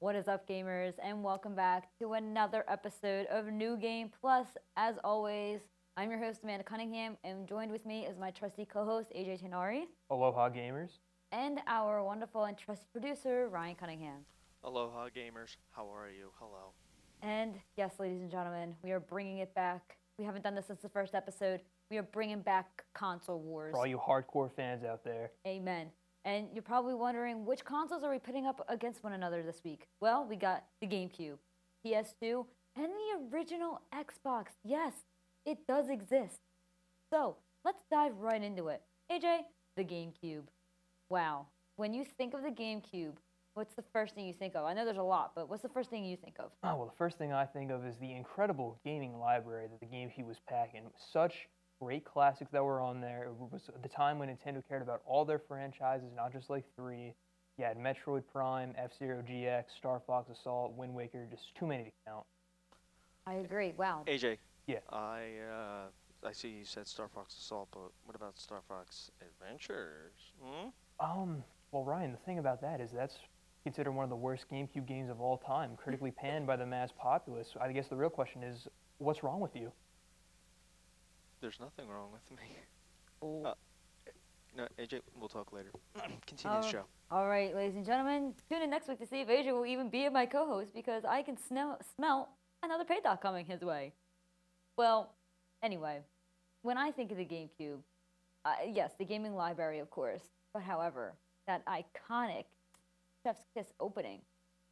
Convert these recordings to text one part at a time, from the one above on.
What is up, gamers, and welcome back to another episode of New Game Plus. As always, I'm your host, Amanda Cunningham, and joined with me is my trusty co host, AJ Tenari, Aloha gamers. and our wonderful and trusty producer, Ryan Cunningham. Aloha gamers, how are you? Hello. And yes, ladies and gentlemen, we are bringing it back. We haven't done this since the first episode. We are bringing back console wars. For all you hardcore fans out there. Amen. And you're probably wondering, which consoles are we putting up against one another this week? Well, we got the GameCube, PS2, and the original Xbox. Yes, it does exist. So let's dive right into it. AJ, the GameCube. Wow. When you think of the GameCube, what's the first thing you think of? I know there's a lot, but what's the first thing you think of? Oh, well, the first thing I think of is the incredible gaming library that the GameCube was packing. Such great classics that were on there. It was the time when Nintendo cared about all their franchises, not just like three. You had Metroid Prime, F-Zero GX, Star Fox Assault, Wind Waker, just too many to count. I agree. Wow. AJ. Yeah. I see you said Star Fox Assault, but what about Star Fox Adventures? Well, Ryan, the thing about that is that's considered one of the worst GameCube games of all time, critically panned by the mass populace. I guess the real question is, what's wrong with you? There's nothing wrong with me. Oh. No, AJ, we'll talk later. Continue the show. All right, ladies and gentlemen, tune in next week to see if AJ will even be my co-host because I can smell another pay doc coming his way. Well, anyway, when I think of the GameCube, yes, the gaming library, of course, but however, that iconic Chef's Kiss opening.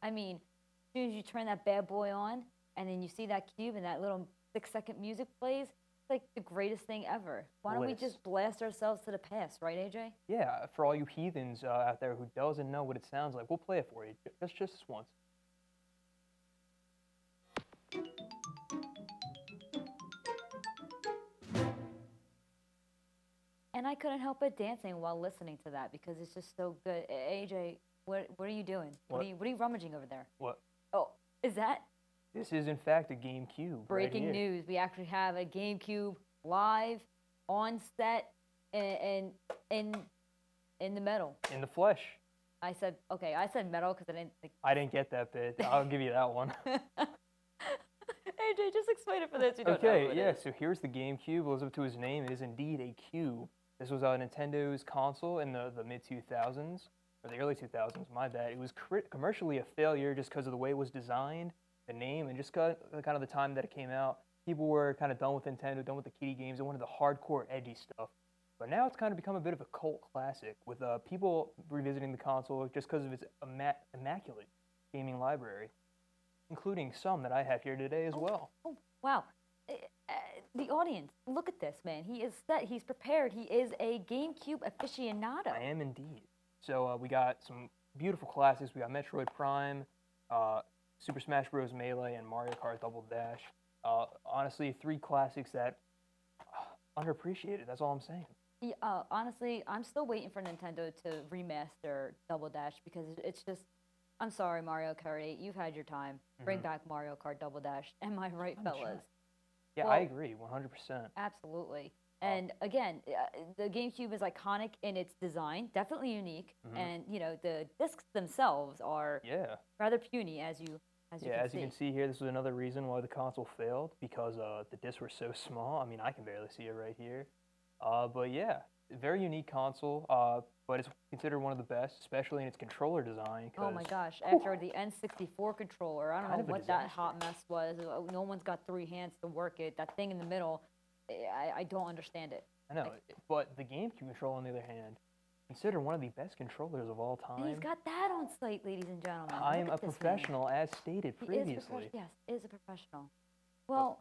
I mean, as soon as you turn that bad boy on and then you see that cube and that little 6-second music plays, it's like the greatest thing ever. Why don't we just blast ourselves to the past, right, AJ? Yeah, for all you heathens out there who doesn't know what it sounds like, we'll play it for you, just this once. And I couldn't help but dancing while listening to that because it's just so good. AJ, what are you doing? What are you rummaging over there? What? Oh, is that This is in fact a GameCube. breaking right here. news? We actually have a GameCube live on set and in the metal. In the flesh. I said metal because I didn't think. I didn't get that bit. I'll give you that one. AJ, just explain it for those who don't know. Okay, yeah, so here's the GameCube. Lives up to his name. It is indeed a cube. This was Nintendo's console in the mid-2000s, or the early 2000s, my bad. It was commercially a failure just because of the way it was designed, the name, and just kind of the time that it came out. People were kind of done with Nintendo, done with the kiddie games. They wanted the hardcore, edgy stuff. But now it's kind of become a bit of a cult classic, with people revisiting the console just because of its immaculate gaming library, including some that I have here today as well. Oh, wow. The audience, look at this, man. He is set. He's prepared. He is a GameCube aficionado. I am indeed. So we got some beautiful classics. We got Metroid Prime, Super Smash Bros. Melee, and Mario Kart Double Dash. Honestly, three classics that underappreciated. That's all I'm saying. Yeah, honestly, I'm still waiting for Nintendo to remaster Double Dash because it's just. I'm sorry, Mario Kart 8. You've had your time. Bring back Mario Kart Double Dash. Am I right, fellas? Sure. Yeah, Well, I agree, 100%. Absolutely. And again, the GameCube is iconic in its design, definitely unique. And the discs themselves are rather puny, as you can As see. you can see here, this was another reason why the console failed because the discs were so small. I mean, I can barely see it right here. But yeah, very unique console. But it's considered one of the best, especially in its controller design. Oh my gosh! After the N64 controller, I don't know what that disaster. hot mess was. No one's got 3 hands to work it. That thing in the middle, I don't understand it. I know, but the GameCube controller, on the other hand, considered one of the best controllers of all time. And he's got that on site, ladies and gentlemen. I am Look a at this man. professional, as stated He previously. yes, is a professional. Well,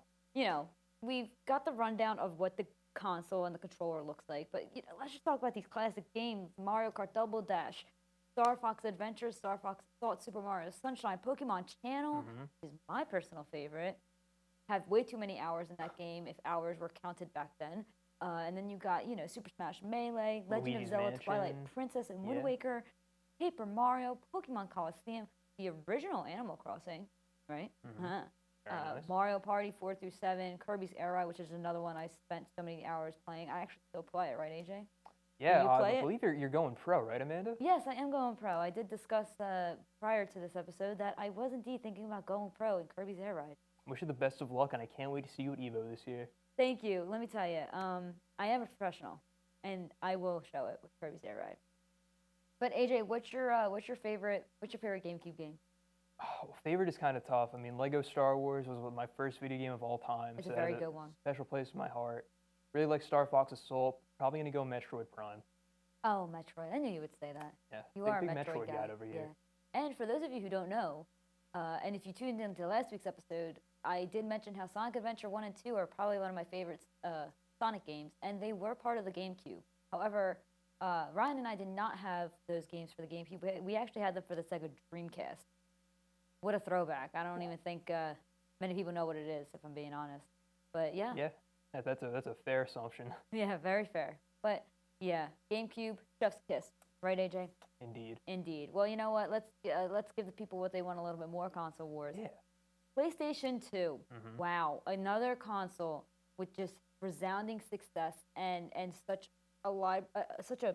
we've got the rundown of what the console and the controller looks like, but let's just talk about these classic games: Mario Kart Double Dash, Star Fox Adventures, Star Fox Assault, Super Mario Sunshine, Pokemon Channel is my personal favorite. Have way too many hours in that game, if hours were counted back then. And then you got Super Smash Melee, Legend Luigi's of Zelda, Mansion. Twilight Princess, and Wind Waker, Paper Mario, Pokemon Coliseum, the original Animal Crossing, right? Nice. Mario Party 4 through 7, Kirby's Air Ride, which is another one I spent so many hours playing. I actually still play it, right, AJ? Yeah, you I play it? believe you're going pro, right, Amanda? Yes, I am going pro. I did discuss prior to this episode that I was indeed thinking about going pro in Kirby's Air Ride. Wish you the best of luck, and I can't wait to see you at Evo this year. Thank you. Let me tell you, I am a professional, and I will show it with Kirby's Air Ride. But AJ, what's your favorite GameCube game? Oh, favorite is kind of tough. I mean, Lego Star Wars was my first video game of all time. It's so a that very has good one. special place in my heart. Really like Star Fox Assault. Probably gonna go Metroid Prime. Oh, Metroid. I knew you would say that. Yeah, You big, are a big Metroid guy. guy over here. Yeah. And for those of you who don't know, and if you tuned into last week's episode, I did mention how Sonic Adventure 1 and 2 are probably one of my favorite Sonic games, and they were part of the GameCube. However, Ryan and I did not have those games for the GameCube. We actually had them for the Sega Dreamcast. What a throwback. I don't even think many people know what it is, if I'm being honest. But yeah. Yeah, that's a fair assumption. Yeah, very fair. But yeah, GameCube, chef's kiss. Right, AJ? Indeed. Indeed. Well, you know what? Let's give the people what they want a little bit more. Console wars. Yeah. PlayStation 2. Mhm. Wow, another console with just resounding success and such a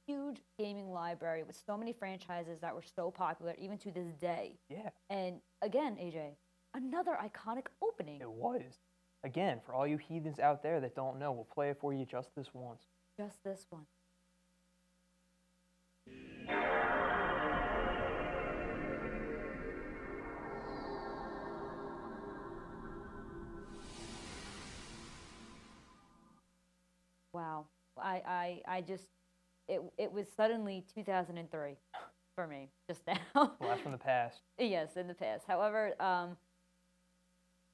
huge gaming library with so many franchises that were so popular even to this day. Yeah. And again, AJ, another iconic opening. It was. Again, for all you heathens out there that don't know, we'll play it for you just this once. Just this one. Wow. I just it was suddenly 2003 for me just now. Blast from the past. Yes, in the past. However,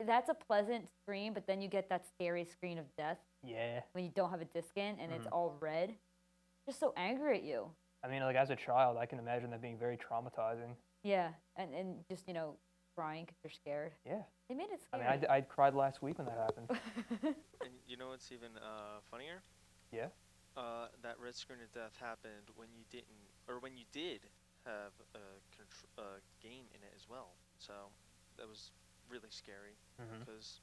that's a pleasant screen, but then you get that scary screen of death Yeah. when you don't have a disc in and it's all red. Just so angry at you. I mean, like as a child, I can imagine that being very traumatizing. Yeah, and just crying because you're scared. Yeah. They made it I scary. mean, I cried last week when that happened. And you know what's even funnier? Yeah. That red screen of death happened when you did have a game in it as well. So that was really scary Mhm. because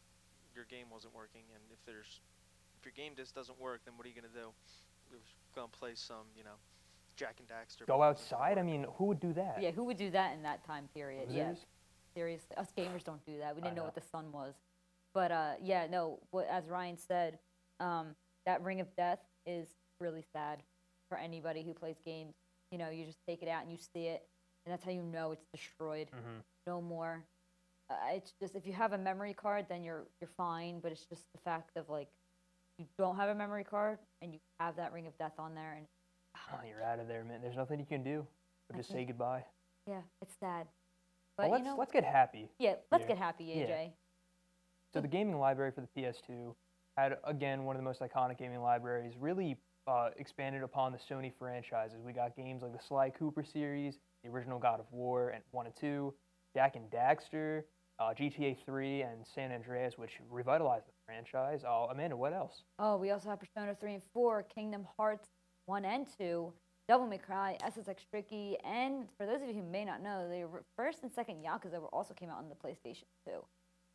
your game wasn't working, and if your game just doesn't work, then what are you gonna do? You're gonna play some, Jack and Daxter. Go but it doesn't outside? I work. mean, who would do that? Yeah, who would do that in that time period? Yeah, Losers? seriously. Us gamers don't do that. We I didn't know know. what the sun was. But yeah, no, as Ryan said, that Ring of Death is really sad for anybody who plays games. You just take it out and you see it, and that's how you know it's destroyed. Mhm. No more. It's just if you have a memory card, then you're fine. But it's just the fact of you don't have a memory card and you have that Ring of Death on there, and Oh, you're out of there, man. There's nothing you can do but just say goodbye. yeah, it's sad. But Well, let's get happy. yeah, let's here. get happy, AJ. Yeah. So the gaming library for the PS2 had, again, one of the most iconic gaming libraries, really expanded upon the Sony franchises. We got games like the Sly Cooper series, the original God of War and 1 and 2, Jack and Daxter, GTA 3, and San Andreas, which revitalized the franchise. Amanda, what else? Oh, we also have Persona 3 and 4, Kingdom Hearts 1 and 2, Devil May Cry, SSX Tricky, and for those of you who may not know, the first and second Yakuza also came out on the PlayStation 2.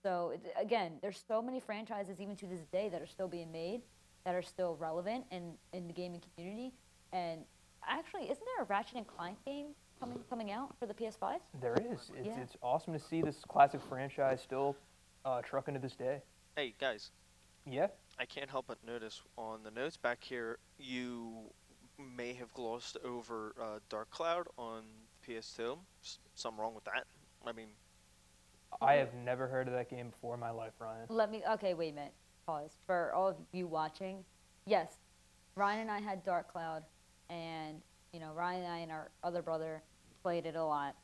So, again, there's so many franchises even to this day that are still being made, that are still relevant in the gaming community. And actually, isn't there a Ratchet and Clank game coming out for the PS5? There is. Yeah. It's awesome to see this classic franchise still trucking to this day. Hey guys, Yeah. I can't help but notice on the notes back here you may have glossed over Dark Cloud on PS2. Something wrong with that? I mean, I have never heard of that game before in my life, Ryan. Okay, wait a minute. Pause. For all of you watching, yes, Ryan and I had Dark Cloud, and, Ryan and I and our other brother played it a lot.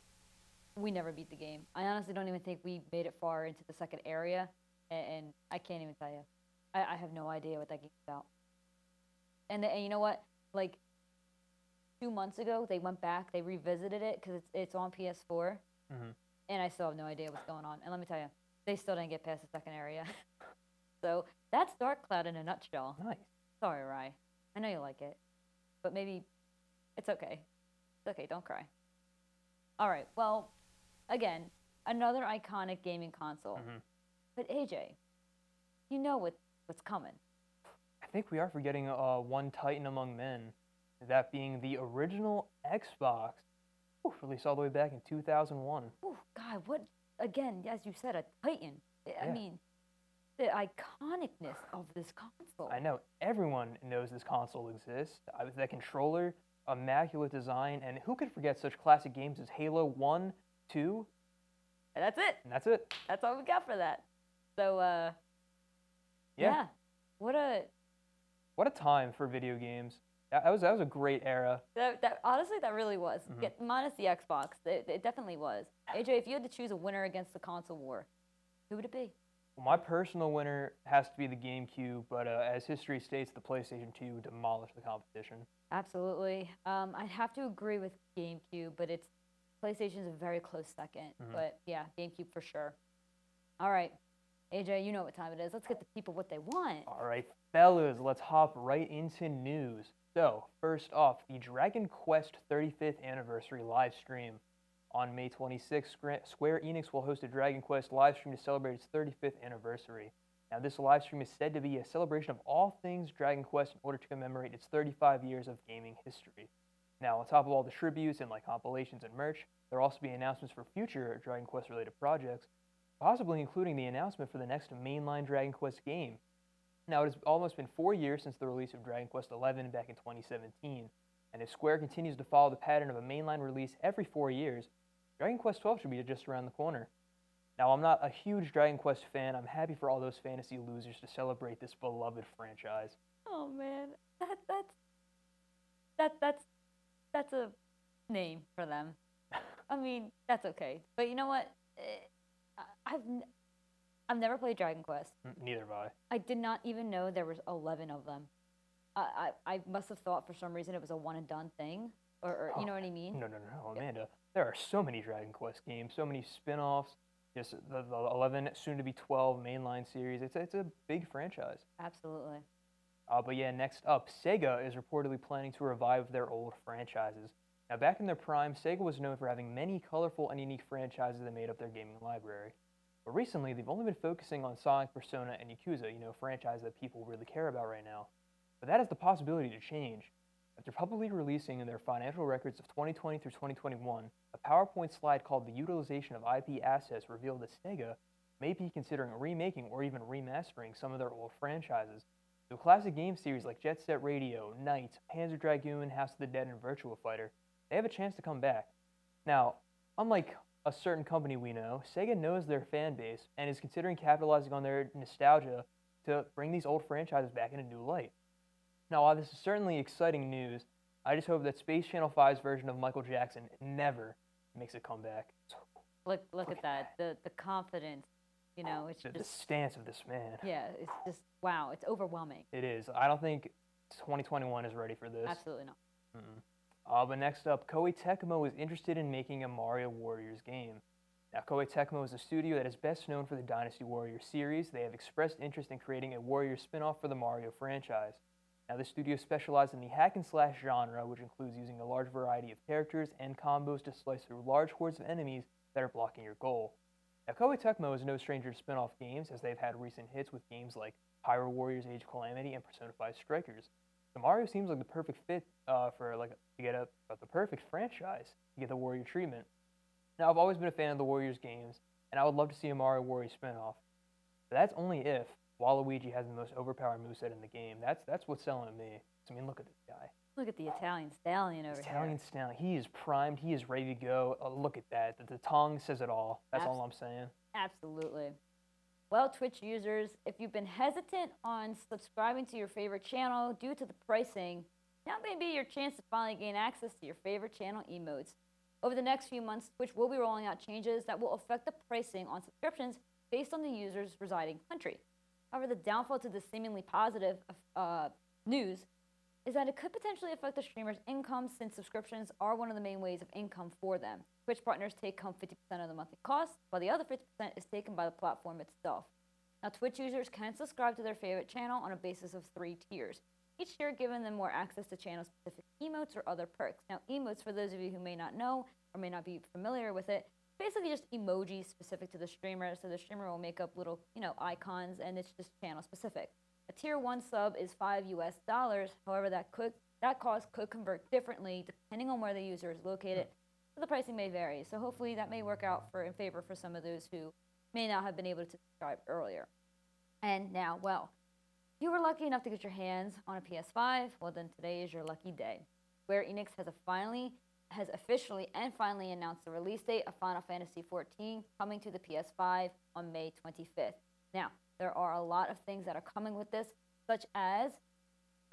We never beat the game. I honestly don't even think we made it far into the second area, and I can't even tell you. I have no idea what that game's about. And you know what? 2 months ago, they went back, they revisited it, because it's on PS4, Mhm. and I still have no idea what's going on. And let me tell you, they still didn't get past the second area. So that's Dark Cloud in a nutshell. Nice. Sorry, Rye. I know you like it, but maybe it's okay. It's okay. Don't cry. All right. Well, again, another iconic gaming console. Mhm. But AJ, you know what's coming. I think we are forgetting one titan among men, that being the original Xbox, released all the way back in 2001. Oh God, what again? As you said, a Titan. I Yeah. mean, the iconicness of this console. I know everyone knows this console exists. With that controller, immaculate design, and who could forget such classic games as Halo 1, 2, And that's it. and that's it. That's all we got for that. So, Yeah. What a What a time for video games. That was a great era. that honestly that really was. Mhm. Minus the Xbox, it definitely was. AJ, if you had to choose a winner against the console war, who would it be? Well, my personal winner has to be the GameCube, but as history states, the PlayStation 2 demolished the competition. Absolutely. I'd have to agree with GameCube, but it's PlayStation's a very close second. Mhm. But yeah, GameCube for sure. All right, AJ, you know what time it is. Let's get the people what they want. All right, fellas, let's hop right into news. So, first off, the Dragon Quest 35th anniversary live stream. On May 26th, Square Enix will host a Dragon Quest live stream to celebrate its 35th anniversary. Now, this live stream is said to be a celebration of all things Dragon Quest in order to commemorate its 35 years of gaming history. Now, on top of all the tributes and compilations and merch, there will also be announcements for future Dragon Quest related projects, possibly including the announcement for the next mainline Dragon Quest game. Now, it has almost been 4 years since the release of Dragon Quest XI back in 2017, and if Square continues to follow the pattern of a mainline release every 4 years, Dragon Quest XII should be just around the corner. Now, I'm not a huge Dragon Quest fan. I'm happy for all those fantasy losers to celebrate this beloved franchise. Oh man, that's a name for them. I mean, that's okay. But you know what? I've never played Dragon Quest. Neither have I. I did not even know there was 11 of them. I must have thought for some reason it was a one and done thing, or you know what I mean? No, Amanda. There are so many Dragon Quest games, so many spin-offs. Just the 11, soon to be 12 mainline series. It's a big franchise. Absolutely. But yeah, next up, Sega is reportedly planning to revive their old franchises. Now, back in their prime, Sega was known for having many colorful and unique franchises that made up their gaming library. But recently, they've only been focusing on Sonic, Persona, and Yakuza, franchises that people really care about right now. But that has the possibility to change. After publicly releasing their financial records of 2020 through 2021, a PowerPoint slide called The Utilization of IP Assets revealed that Sega may be considering remaking or even remastering some of their old franchises. So classic game series like Jet Set Radio, Knights, Panzer Dragoon, House of the Dead, and Virtua Fighter, they have a chance to come back. Now, unlike a certain company we know, Sega knows their fan base and is considering capitalizing on their nostalgia to bring these old franchises back in a new light. Now, while this is certainly exciting news, I just hope that Space Channel 5's version of Michael Jackson never makes a comeback. Look at that. The confidence, it's The just stance of this man. yeah, it's just wow, it's overwhelming. It is. I don't think 2021 is ready for this. Absolutely not. But next up, Koei Tecmo is interested in making a Mario Warriors game. Now, Koei Tecmo is a studio that is best known for the Dynasty Warriors series. They have expressed interest in creating a Warriors spin-off for the Mario franchise. Now, the studio specializes in the hack-and-slash genre, which includes using a large variety of characters and combos to slice through large hordes of enemies that are blocking your goal. Now, Koei Tecmo is no stranger to spin-off games, as they've had recent hits with games like Pyro Warriors Age of Calamity and Persona 5 Strikers. So Mario seems like the perfect fit the perfect franchise to get the Warrior treatment. Now, I've always been a fan of the Warriors games, and I would love to see a Mario Warriors spin-off. But that's only if Waluigi has the most overpowered moveset in the game. That's what's selling to me. I mean, look at this guy. Look at the Italian stallion over Italian here. stallion. He is primed. He is ready to go. Look at that. The tongue says it all. That's all I'm saying. Absolutely. Well, Twitch users, if you've been hesitant on subscribing to your favorite channel due to the pricing, now may be your chance to finally gain access to your favorite channel emotes. Over the next few months, Twitch will be rolling out changes that will affect the pricing on subscriptions based on the user's residing country. However, the downfall to this seemingly positive news is that it could potentially affect the streamer's income, since subscriptions are one of the main ways of income for them. Twitch partners take home 50% of the monthly cost, while the other 50% is taken by the platform itself. Now, Twitch users can subscribe to their favorite channel on a basis of 3 tiers, each tier giving them more access to channel-specific emotes or other perks. Now, emotes, for those of you who may not know or may not be familiar with it, basically just emojis specific to the streamer. So the streamer will make up little, icons, and it's just channel specific. A tier 1 sub is $5 US. However, that cost could convert differently depending on where the user is located. So the pricing may vary. So hopefully that may work out in favor for some of those who may not have been able to subscribe earlier. And now, well, if you were lucky enough to get your hands on a PS5, well then today is your lucky day. Square Enix has officially and finally announced the release date of Final Fantasy XIV coming to the PS5 on May 25th. Now, there are a lot of things that are coming with this, such as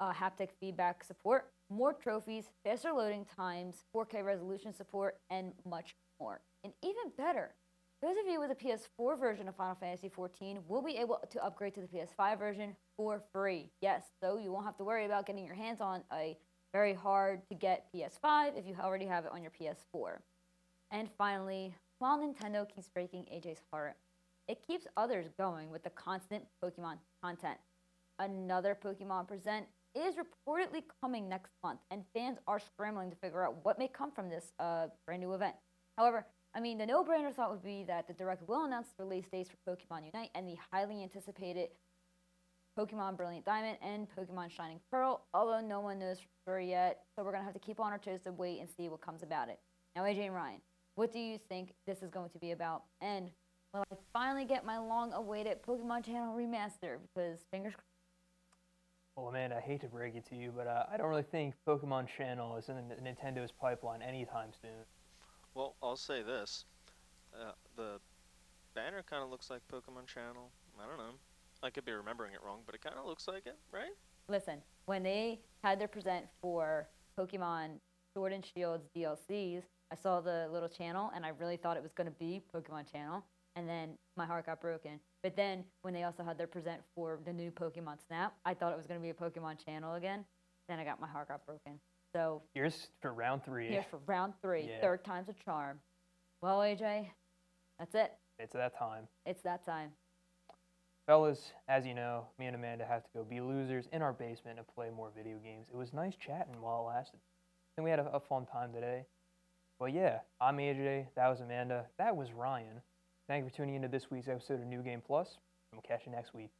haptic feedback support, more trophies, faster loading times, 4K resolution support, and much more. And even better, those of you with a PS4 version of Final Fantasy XIV will be able to upgrade to the PS5 version for free. Yes, so you won't have to worry about getting your hands on a very hard to get PS5 if you already have it on your PS4. And finally, while Nintendo keeps breaking AJ's heart, it keeps others going with the constant Pokemon content. Another Pokemon Present is reportedly coming next month, and fans are scrambling to figure out what may come from this brand new event. However, the no-brainer thought would be that the Direct will announce the release dates for Pokemon Unite and the highly anticipated Pokemon Brilliant Diamond and Pokemon Shining Pearl, although no one knows for sure yet, so we're going to have to keep on our toes to wait and see what comes about it. Now, AJ and Ryan, what do you think this is going to be about? And will I finally get my long-awaited Pokemon Channel remaster? Because fingers crossed. Well, Amanda, I hate to break it to you, but I don't really think Pokemon Channel is in Nintendo's pipeline anytime soon. Well, I'll say this. The banner kind of looks like Pokemon Channel. I don't know. I could be remembering it wrong, but it kind of looks like it, right? Listen, when they had their present for Pokemon Sword and Shield's DLCs, I saw the little channel, and I really thought it was going to be Pokemon Channel, and then my heart got broken. But then, when they also had their present for the new Pokemon Snap, I thought it was going to be a Pokemon Channel again. Then my heart got broken. So here's for round 3. Here's for round 3. Yeah. Third time's a charm. Well, AJ, that's it. It's that time. It's that time. Fellas, as you know, me and Amanda have to go be losers in our basement and play more video games. It was nice chatting while it lasted. And we had a fun time today. Well, yeah, I'm AJ. That was Amanda. That was Ryan. Thank you for tuning into this week's episode of New Game Plus, and we'll catch you next week.